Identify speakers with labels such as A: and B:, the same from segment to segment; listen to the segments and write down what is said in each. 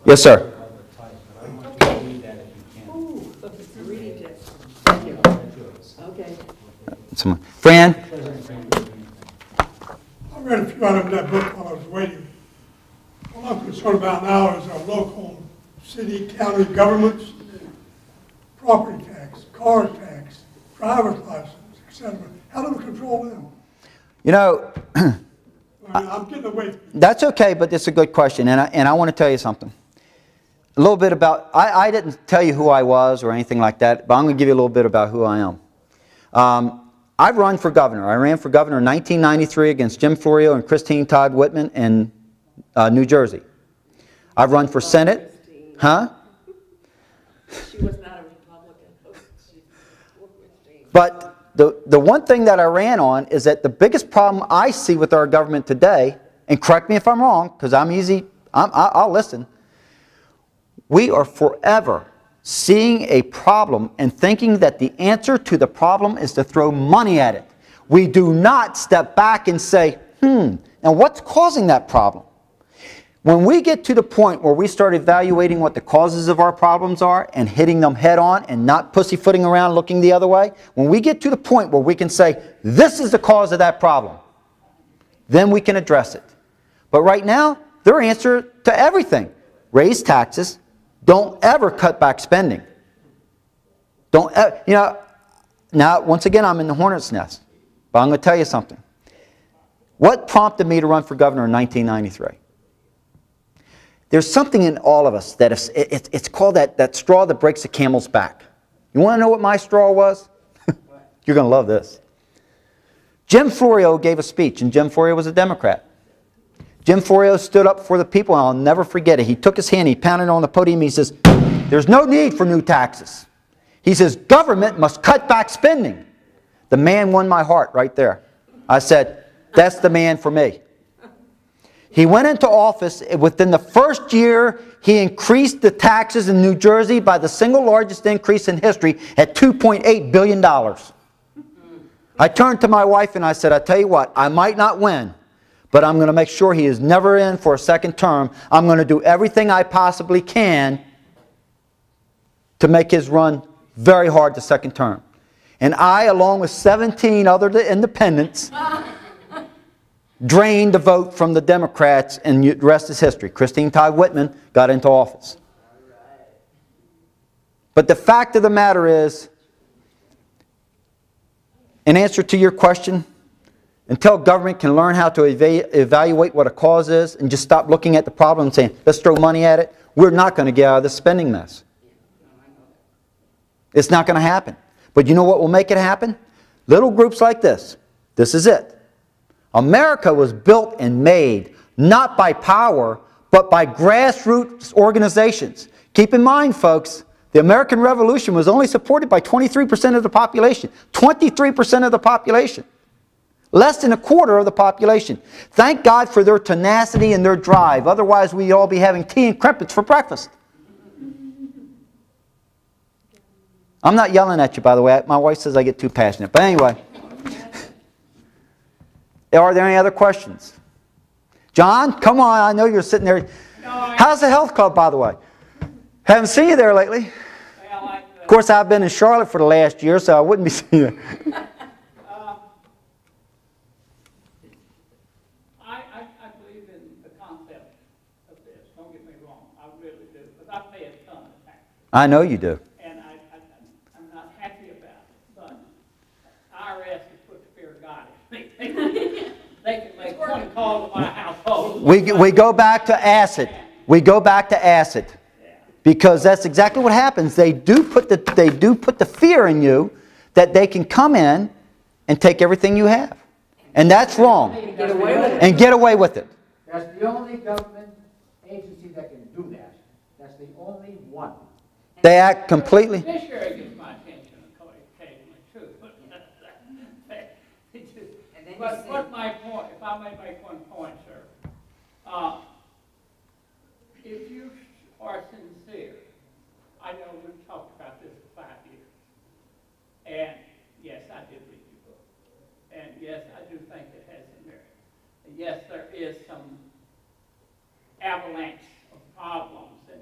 A: Yes, sir.
B: Okay.
A: Someone. Fran?
C: I read a few out of that book while I was waiting. All I'm concerned about now is our local city, county governments, property tax, car tax, driver's license, etc. How do we control them?
A: You know,
C: I mean, I'm getting away.
A: that's okay, but it's a good question, and I want to tell you something. A little bit about, I didn't tell you who I was or anything like that, but I'm going to give you a little bit about who I am. I've run for governor. I ran for governor in 1993 against Jim Florio and Christine Todd Whitman in New Jersey. I've run for Senate. Huh?
B: She was not a Republican.
A: But the one thing that I ran on is that the biggest problem I see with our government today, and correct me if I'm wrong, because I'll listen, we are forever seeing a problem and thinking that the answer to the problem is to throw money at it. We do not step back and say, now what's causing that problem? When we get to the point where we start evaluating what the causes of our problems are and hitting them head on and not pussyfooting around looking the other way, when we get to the point where we can say, this is the cause of that problem, then we can address it. But right now, their answer to everything, raise taxes, don't ever cut back spending. Don't, you know, now once again I'm in the hornet's nest, but I'm going to tell you something. What prompted me to run for governor in 1993? There's something in all of us that it's called that straw that breaks the camel's back. You want to know what my straw was? You're going to love this. Jim Florio gave a speech, and Jim Florio was a Democrat. Jim Florio stood up for the people, and I'll never forget it. He took his hand, he pounded on the podium, he says, there's no need for new taxes. He says, government must cut back spending. The man won my heart right there. I said, that's the man for me. He went into office. Within the first year, he increased the taxes in New Jersey by the single largest increase in history at $2.8 billion. I turned to my wife and I said, I tell you what, I might not win, but I'm going to make sure he is never in for a second term. I'm going to do everything I possibly can to make his run very hard the second term. And I, along with 17 other independents, drained the vote from the Democrats, and the rest is history. Christine Todd Whitman got into office. But the fact of the matter is, in answer to your question, until government can learn how to evaluate what a cause is and just stop looking at the problem and saying, let's throw money at it, we're not going to get out of this spending mess. It's not going to happen. But you know what will make it happen? Little groups like this. This is it. America was built and made not by power, but by grassroots organizations. Keep in mind, folks, the American Revolution was only supported by 23% of the population. 23% of the population. Less than a quarter of the population. Thank God for their tenacity and their drive. Otherwise, we'd all be having tea and crumpets for breakfast. I'm not yelling at you, by the way. My wife says I get too passionate. But anyway. Are there any other questions? John, come on. I know you're sitting there. How's the health club, by the way? Haven't seen you there lately. Of course, I've been in Charlotte for the last year, so I wouldn't be seeing you.
D: I believe in the concept of this. Don't get me wrong. I really do. Because I pay a ton of taxes.
A: I know you do.
D: And I'm not happy about it. But IRS has put the fear of God in me. They can make 20 calls to my household.
A: We go back to acid. We go back to acid. Because that's exactly what happens. They do put the fear in you that they can come in and take everything you have. And that's wrong. And get away with it.
E: That's the only government agency that can do that. That's the only one.
A: They act completely.
D: Judiciary gets my attention occasionally too. But what's my point? If I may make one point, sir. If you are sincere, I know we've talked about this for 5 years. And yes, I did read your book. And yes, I do think it has some merit. And yes, there is some avalanche of problems and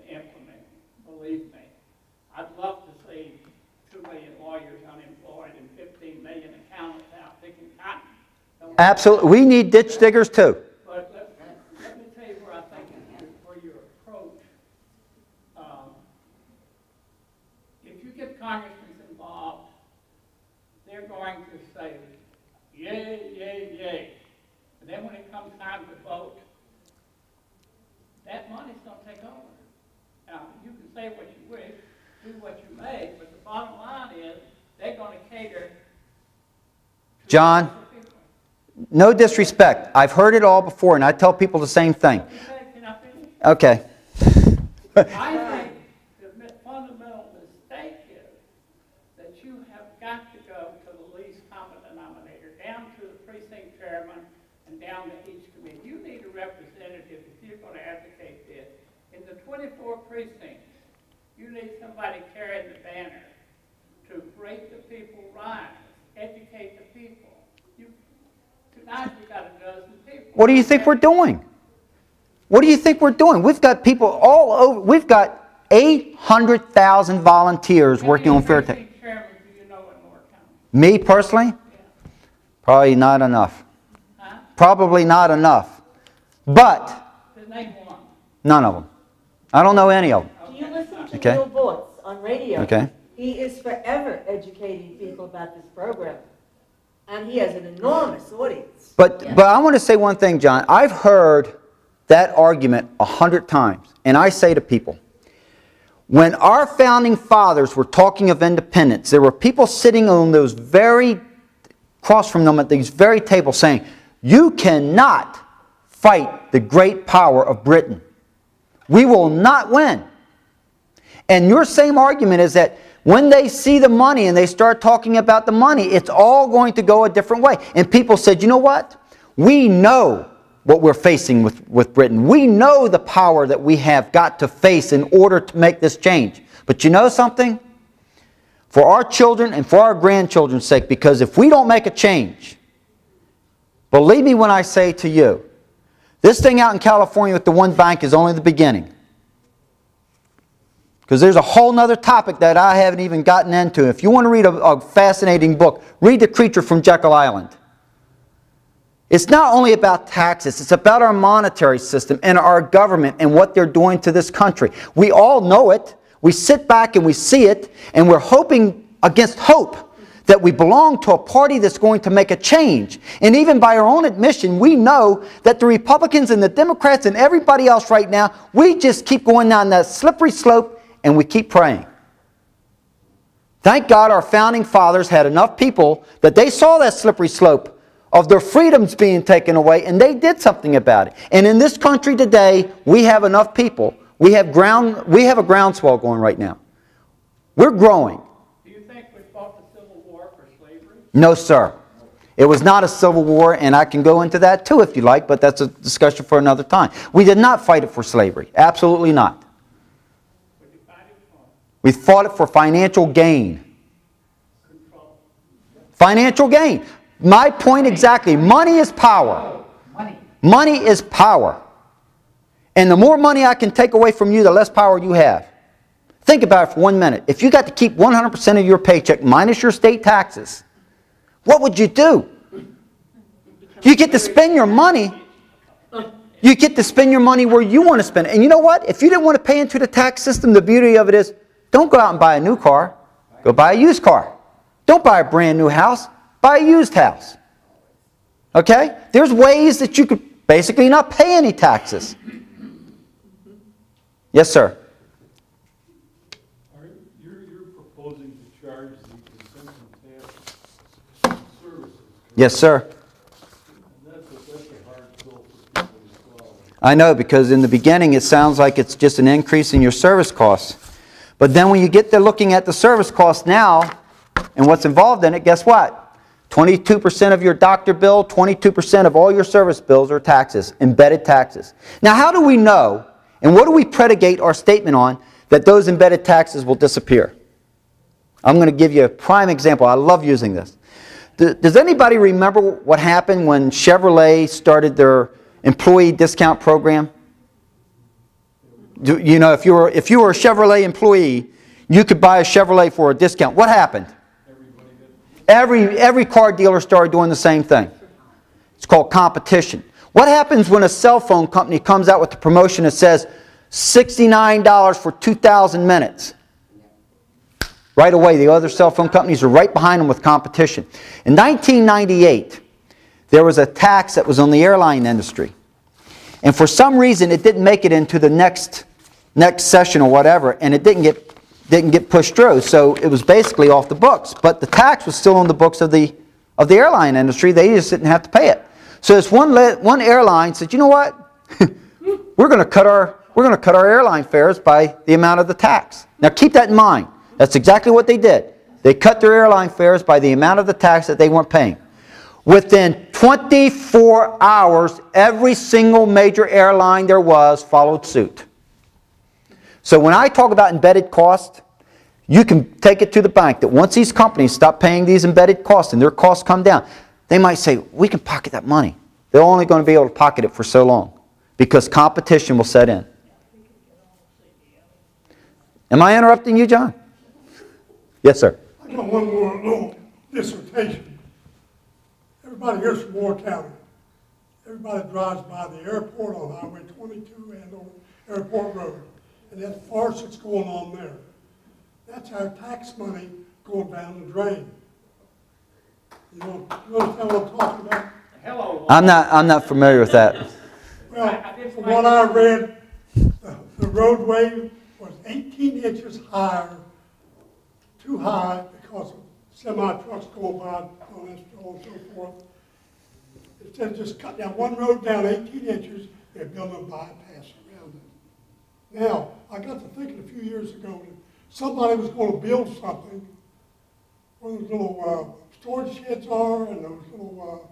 D: lawyers unemployed and 15 million accountants out picking cotton. Don't-
A: Absolutely. We need ditch diggers too.
D: But let me tell you where I think where your approach, if you get congressmen involved, they're going to say, yay, yay, yay. And then when it comes time to vote, that money's going to take over. Now, you can say what you wish, do what you may, but the bottom line is they're going to cater to
A: John,
D: the people.
A: no disrespect. I've heard it all before, and I tell people the same thing.
D: Can I finish?
A: Okay.
D: I think the fundamental mistake is that you have got to go to the least common denominator, down to the precinct chairman and down to each committee. You need a representative if you're going to advocate this. In the 24 precincts, you need somebody carrying the banner to break the people rise, educate the people. Tonight we got a dozen people.
A: What do you think we're doing? What do you think we're doing? We've got people all over. We've got 800,000 volunteers working on fair tax.
D: Chairman, do you know in Moore County?
A: Me personally? Probably not enough.
D: Huh?
A: Probably not enough. But
D: Just name one.
A: none of them. I don't know any of them.
B: Do you listen to
A: Okay.
B: Neil Boyce on radio?
A: Okay.
B: He is forever educating people about this program. And he has an enormous audience.
A: But I want to say one thing, John. I've heard that argument 100 times. And I say to people, when our founding fathers were talking of independence, there were people sitting on those very, across from them at these very tables saying, you cannot fight the great power of Britain. We will not win. And your same argument is that when they see the money and they start talking about the money, it's all going to go a different way. And people said, you know what? We know what we're facing with Britain. We know the power that we have got to face in order to make this change. But you know something? For our children and for our grandchildren's sake, because if we don't make a change, believe me when I say to you, this thing out in California with the one bank is only the beginning. Because there's a whole nother topic that I haven't even gotten into. If you want to read a fascinating book, read The Creature from Jekyll Island. It's not only about taxes, it's about our monetary system and our government and what they're doing to this country. We all know it. We sit back and we see it, and we're hoping against hope that we belong to a party that's going to make a change. And even by our own admission, we know that the Republicans and the Democrats and everybody else right now, we just keep going down that slippery slope and we keep praying. Thank God our founding fathers had enough people that they saw that slippery slope of their freedoms being taken away, and they did something about it. And in this country today, we have enough people. We have a groundswell going right now. We're growing.
D: Do you think we fought the Civil War for slavery?
A: No, sir. It was not a civil war, and I can go into that too if you like, but that's a discussion for another time. We did not fight it for slavery. Absolutely not.
D: Would you fight it for?
A: We fought it for financial gain.
D: Control.
A: Financial gain. My point exactly. Money is power.
E: Money.
A: Money is power. And the more money I can take away from you, the less power you have. Think about it for 1 minute. If you got to keep 100% of your paycheck minus your state taxes, what would you do? You get to spend your money. You get to spend your money where you want to spend it. And you know what? If you didn't want to pay into the tax system, the beauty of it is, don't go out and buy a new car. Go buy a used car. Don't buy a brand new house. Buy a used house. Okay? There's ways that you could basically not pay any taxes. Yes, sir.
F: You're proposing to charge the consumption tax on services.
A: Yes, sir.
F: And that's a hard pill for people to swallow.
A: I know, because in the beginning it sounds like it's just an increase in your service costs. But then when you get to looking at the service costs now and what's involved in it, guess what? 22% of your doctor bill, 22% of all your service bills are taxes, embedded taxes. Now, how do we know, and what do we predicate our statement on, that those embedded taxes will disappear? I'm going to give you a prime example. I love using this. Does anybody remember what happened when Chevrolet started their employee discount program? You know, if you were a Chevrolet employee, you could buy a Chevrolet for a discount. What happened? Every car dealer started doing the same thing. It's called competition. What happens when a cell phone company comes out with a promotion that says $69 for 2,000 minutes? Right away, the other cell phone companies are right behind them with competition. In 1998, there was a tax that was on the airline industry. And for some reason, it didn't make it into the next session or whatever, and it didn't get pushed through. So it was basically off the books. But the tax was still on the books of the airline industry. They just didn't have to pay it. So this one airline said, you know what? we're going to cut our airline fares by the amount of the tax. Now keep that in mind. That's exactly what they did. They cut their airline fares by the amount of the tax that they weren't paying. Within 24 hours, every single major airline there was followed suit. So when I talk about embedded cost, you can take it to the bank that once these companies stop paying these embedded costs and their costs come down, they might say, we can pocket that money. They're only going to be able to pocket it for so long because competition will set in. Am I interrupting you, John? Yes, sir.
C: I got one more little dissertation. Everybody here's from Moore County. Everybody drives by the airport on Highway 22 and on Airport Road. And that farce that's going on there. That's our tax money going down the drain. You understand what I'm talking about?
D: Hello.
A: I'm not familiar with that.
C: Well, from what I read, the roadway was 18 inches higher, too high because of semi-trucks going by and so forth. Instead of just cutting that one road down 18 inches, they're building a bypass around it. Now, I got to thinking a few years ago that somebody was going to build something where those little storage sheds are and those little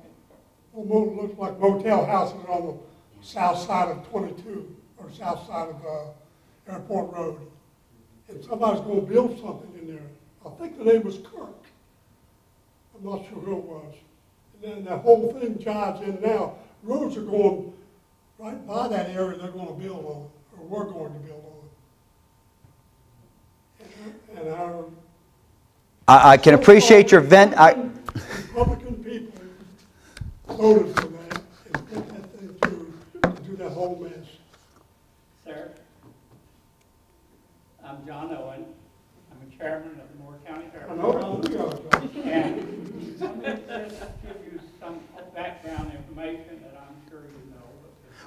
C: looks like motel houses on the south side of 22 or south side of Airport Road. And somebody's going to build something in there. I think the name was Kirk. I'm not sure who it was. And then that whole thing jives in now. Roads are going right by that area they're going to build on, or we're going to build on. And our
A: I can appreciate your vent.
C: Republican people voted for that and put that thing through to do that whole mess.
D: Sir, I'm John Owen. I'm a chairman of the Moore County
C: I know
D: Airport.
C: who you are, John.
D: And let me just give you some background information that I'm sure you know.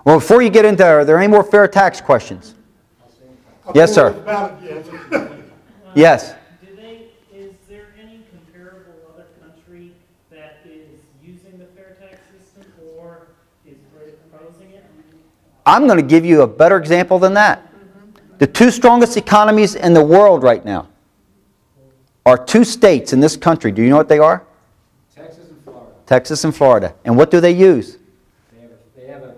A: Well, before you get into are there any more fair tax questions? Yes, sir.
C: About it yet.
A: Yes.
G: Is there any comparable other country that is using the fair tax system or is proposing it?
A: I'm going to give you a better example than that. The two strongest economies in the world right now are two states in this country. Do you know what they are?
E: Texas and Florida.
A: Texas and Florida. And what do they use?
E: They have a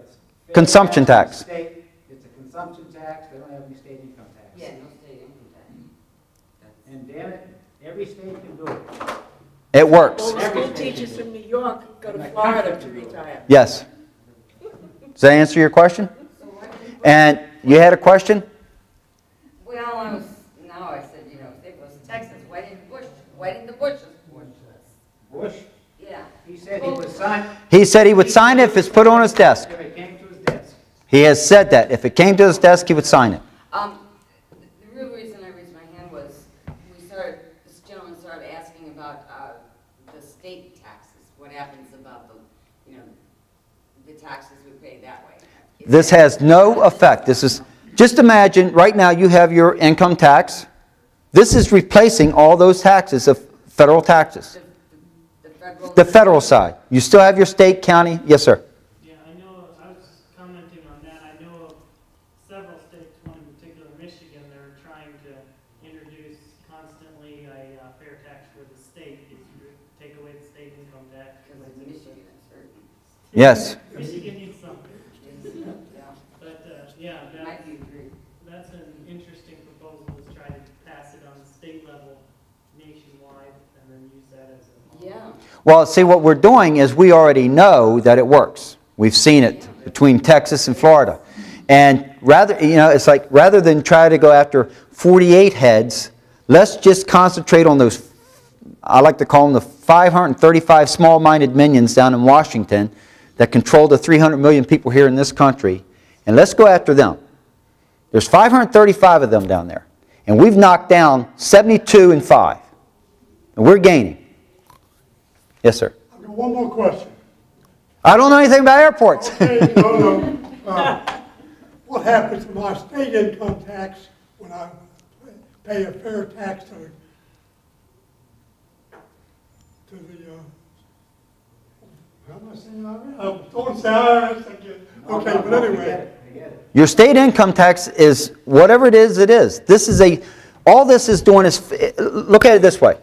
A: Consumption tax.
E: State, it's a consumption tax. They don't have any state income tax.
B: Yeah, no state income tax.
E: And damn it, every state can do it.
A: It works.
B: Well, the school teachers from New York go to Florida to retire.
A: Yes. Does that answer your question? And you had a question?
H: Well, I said, if it was Texas, why didn't the Bushes push this?
E: Bush,
H: Yeah.
E: he said he would sign
A: He said he would sign it if it's put on his desk.
E: if it came to his desk.
A: He has said that. If it came to his desk, he would sign it.
H: The real reason I raised my hand was this gentleman started asking about the state taxes. What happens about the taxes we pay that way?
A: This has no effect. This is, just imagine right now you have your income tax. This is replacing all those taxes of federal taxes. The federal side. You still have your state, county. Yes, sir.
G: Yeah, I was commenting on that. I know of several states, one in particular, Michigan, they're trying to introduce constantly a fair tax for the state. If you take away the state income tax.
H: Because it's Michigan, it's certain.
A: Yes.
G: Michigan needs something.
H: Yeah.
G: But, yeah,
H: Might be agree.
G: that's an interesting proposal, is try to pass it on the state level nationwide and then use that as a.
H: Yeah.
A: Well, see, what we're doing is we already know that it works. We've seen it between Texas and Florida. And it's like rather than try to go after 48 heads, let's just concentrate on those I like to call them the 535 small-minded minions down in Washington that control the 300 million people here in this country, and let's go after them. There's 535 of them down there, and we've knocked down 72 and 5, and we're gaining. Yes, sir.
C: I've got one more question.
A: I don't know anything about airports.
C: Okay, no. What happens to my state income tax when I pay a fair tax to the, how am I saying that? Don't say okay, but anyway.
A: Your state income tax is whatever it is, it is. This is all this is doing is, look at it this way.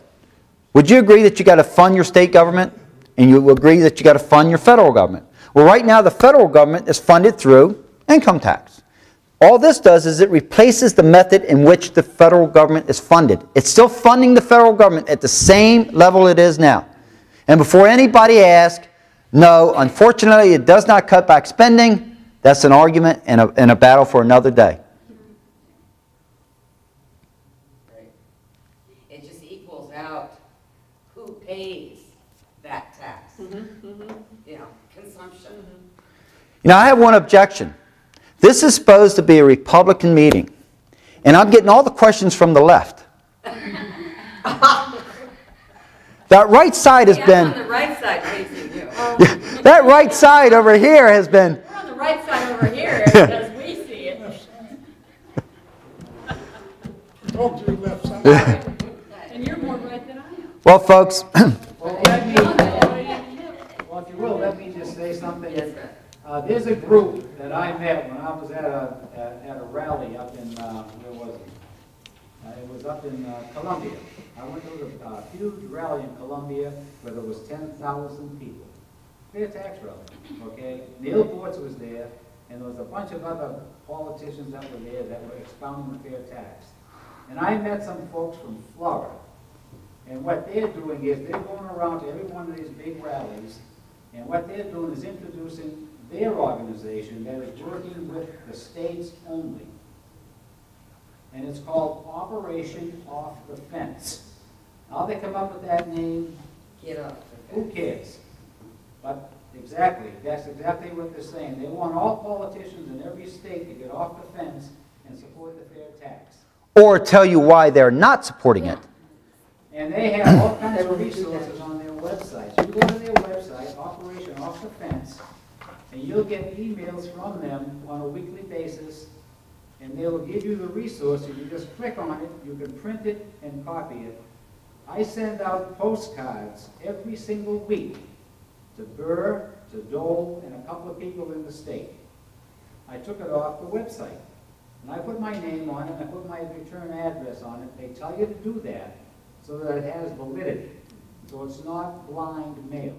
A: Would you agree that you got to fund your state government? And you agree that you got to fund your federal government? Well, right now the federal government is funded through income tax. All this does is it replaces the method in which the federal government is funded. It's still funding the federal government at the same level it is now. And before anybody asks, no, unfortunately it does not cut back spending. That's an argument and a battle for another day.
H: Right. It just equals out who pays that tax. You know, consumption.
A: You know, I have one objection. This is supposed to be a Republican meeting, and I'm getting all the questions from the left. That right side has been...
H: I'm on the right side facing you.
A: That right side over here has been...
H: We're on the right side over here as we see it.
C: Talk to your left side.
H: And you're more right than I am.
A: Well, folks...
E: Well, if you will, let me just say something.
H: Yes, sir.
E: There's a group that I met when I was at a rally up in, where was it? It was up in Columbia. I went to a huge rally in Columbia where there was 10,000 people. Fair tax rally, okay? Neil Bortz was there, and there was a bunch of other politicians that were there that were expounding the fair tax. And I met some folks from Florida. And what they're doing is they're going around to every one of these big rallies, and what they're doing is introducing their organization that is working with the states only. And it's called Operation Off the Fence. How they come up with that name,
H: Get up.
A: Oh.
E: who cares? But exactly, that's exactly what they're saying. They want all politicians in every state to get off the fence and support the fair tax.
A: Or tell you why they're not supporting it.
E: And they have all kinds of resources on their website. You go to their website, Operation Off the Fence, and you'll get emails from them on a weekly basis, and they'll give you the resource. If you just click on it, you can print it and copy it. I send out postcards every single week to Burr, to Dole, and a couple of people in the state. I took it off the website, and I put my name on it, and I put my return address on it. They tell you to do that so that it has validity, so it's not blind mail.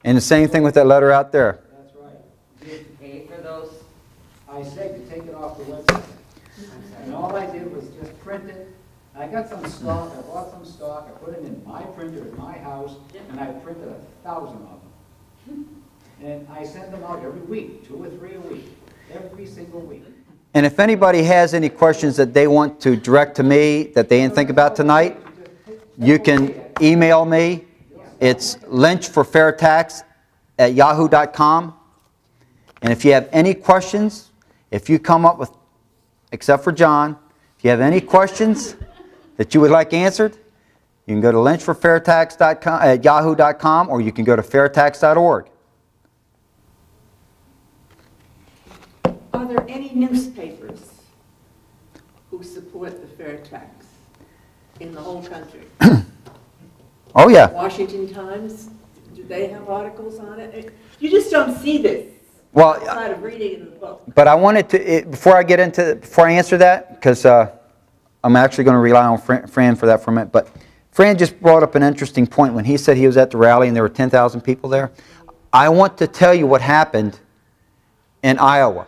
A: And the same thing with that letter out there.
E: That's right.
H: Did you pay for those?
E: I said to take it off the website. And all I did was just print it. I got some stock, I bought some stock, I put it in my printer at my house, and I printed 1,000 of them. And I send them out every week, 2 or 3 a week, every single week.
A: And if anybody has any questions that they want to direct to me that they didn't think about tonight, you can email me. It's lynchforfairtax@yahoo.com. And if you have any questions, if you come up with, except for John, if you have any questions that you would like answered, you can go to lynchforfairtax.yahoo.com, or you can go to fairtax.org.
B: Are there any newspapers who support the fair tax in the whole country?
A: Oh, yeah.
B: Washington Times, do they have articles on it? You just don't see this
A: Well,
B: outside of reading in the book.
A: but I wanted to, before I answer that, because I'm actually going to rely on Fran for that for a minute, but Fran just brought up an interesting point when he said he was at the rally and there were 10,000 people there. I want to tell you what happened in Iowa.